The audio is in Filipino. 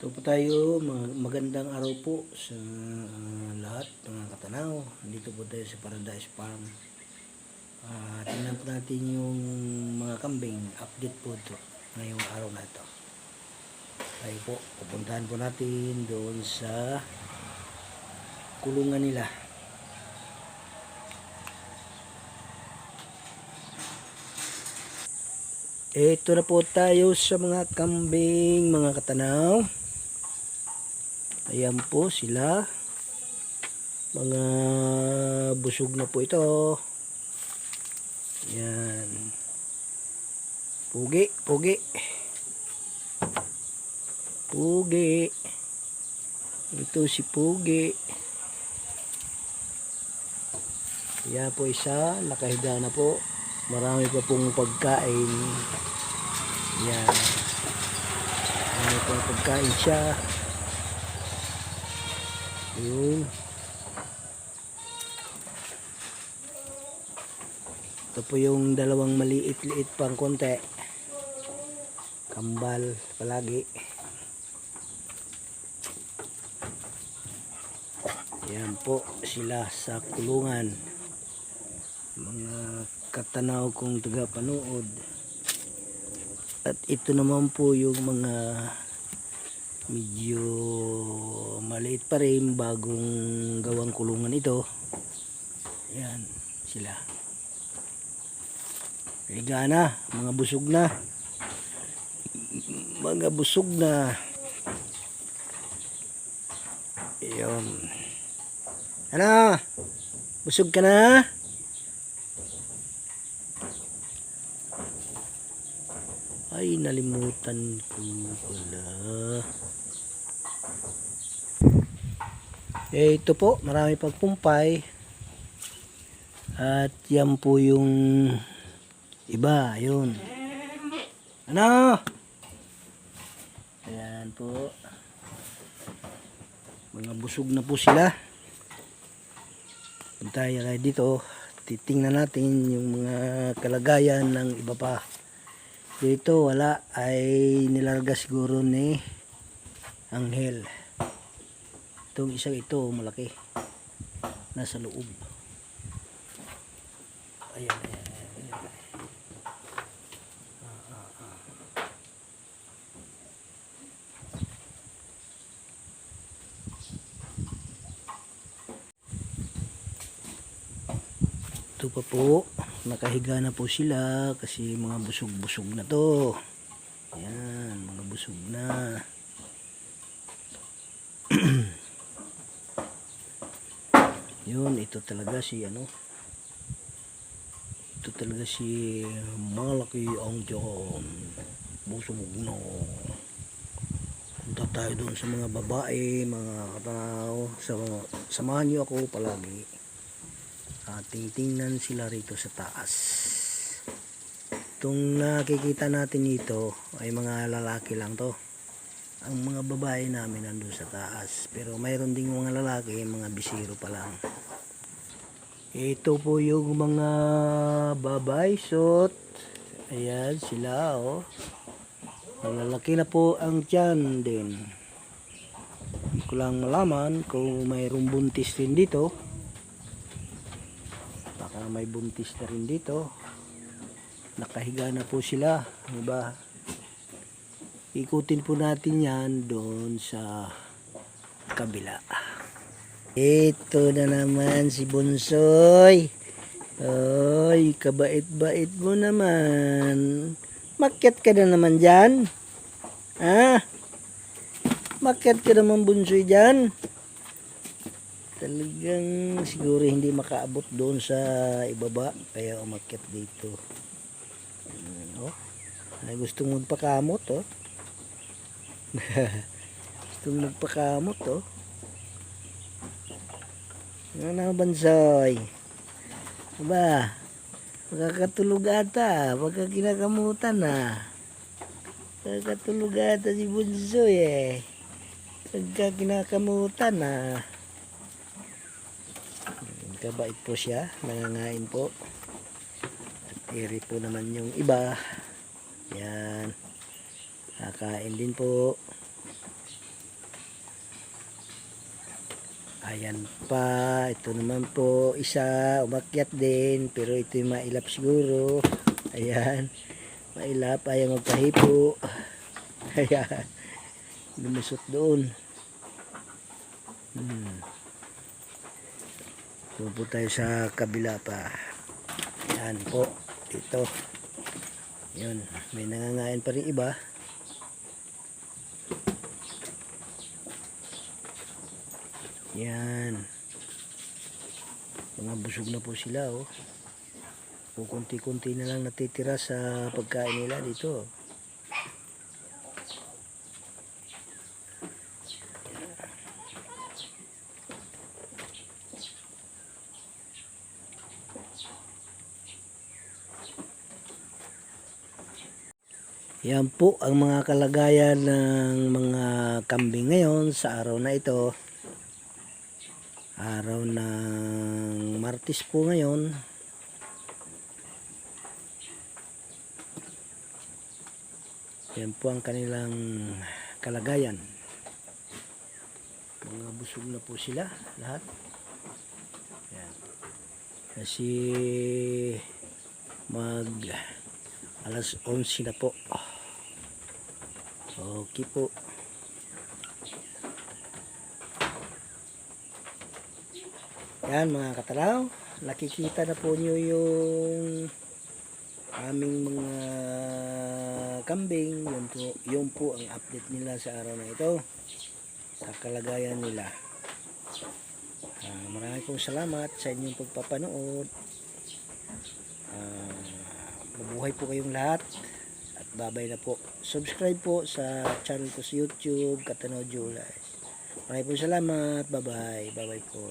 Ito po tayo, magandang araw po sa lahat mga katanaw. Dito po tayo sa Paradise Farm. Tingnan po natin yung mga kambing. Update po ito ngayong araw na ito. Tayo po, pupuntahan po natin doon sa kulungan nila. Ito na po tayo sa mga kambing mga katanaw. Ayan po sila. Mga busog na po ito. Ayan. Pugi, pugi. Pugi. Ito si Pugi. Ayan po isa. Nakahiga na po. Marami pa pong pagkain. Ayan. Marami pa pagkain siya. Yun. Ito po yung dalawang maliit-liit pang konti. Kambal palagi. Yan po sila sa kulungan. Mga katanaw kong taga-panood. At ito naman po yung mga medyo maliit pa rin, bagong gawang kulungan ito. Ayan sila. Higa na, mga busog na. Mga busog na. Ayan. Ano? Busog ka na? Ay, nalimutan ko pala. Ito po, marami pagpumpay. At yan po yung iba, yun. Ano? Ayan po. Mga busog na po sila. Punta tayo dito. Titingnan natin yung mga kalagayan ng iba pa. Dito wala, ay nilarga siguro ni Anghel. Itong isang ito malaki, nasa loob. Ayan, ayan, ayan. Ito pa po, nakahiga na po sila kasi mga busog-busog na to. Ayan, mga busog na. Yun, ito talaga si ano. Ito talaga si malaki ang tiyan. Busog na. Punta tayo doon sa mga babae, mga katanaw. Samahan niyo ako palagi. Tingnan sila rito sa taas. Itong nakikita natin dito ay mga lalaki lang to. Ang mga babae namin nandun sa taas. Pero mayroon ding mga lalaki, mga bisiro pa lang. Ito po yung mga babae shot. Ayan sila oh. Malalaki na po ang tiyan din. Hindi ko lang malaman kung mayroong buntis din dito. Baka may buntis na rin dito. Nakahiga na po sila. Diba? Ikutin po natin yan doon sa kabila. Ito na naman si Bunsoy. Ay, kabait-bait mo naman. Makyat ka na naman dyan. Ha? Makyat ka naman Bunsoy dyan. Talagang siguro hindi makaabot doon sa ibaba. Kaya umakyat dito. Oh, ay gustong magpakamot oh. Gustong magpakamot oh. Ano na Bunsoy? Aba, magkakatulog ata. Pagka kinakamutan na. Magkakatulog ata si Bunsoy eh. Pagka kinakamutan na. Kabait po siya. Nangangain po. Iri po naman yung iba. Yan. Kakain din po. Ayan pa, ito naman po isa umakyat din pero ito yung mailap siguro. Ayan, mailap ayaw magpahipo. Ayan, lumusot doon. Pupo tayo sa kabila pa. Ayan po, dito. Yun, may nangangain pa rin iba. Yan. Mga busog na po sila, oh. Kunti-kunti na lang natitira sa pagkain nila dito. Yan po ang mga kalagayan ng mga kambing ngayon sa araw na ito. Araw ng Martes po ngayon. Yan po ang kanilang kalagayan. Mga busog na po sila lahat. Yan. Kasi alas 11 na po. Okay po. Yan mga katalaw, nakikita na po nyo yung aming mga kambing. Yun po ang update nila sa araw na ito, sa kalagayan nila. Maraming pong salamat sa inyong pagpapanood. Mabuhay po kayong lahat. Babay na po. Subscribe po sa channel ko sa YouTube, Katanaw Julius. Maraming po salamat. Bye bye. Bye bye po.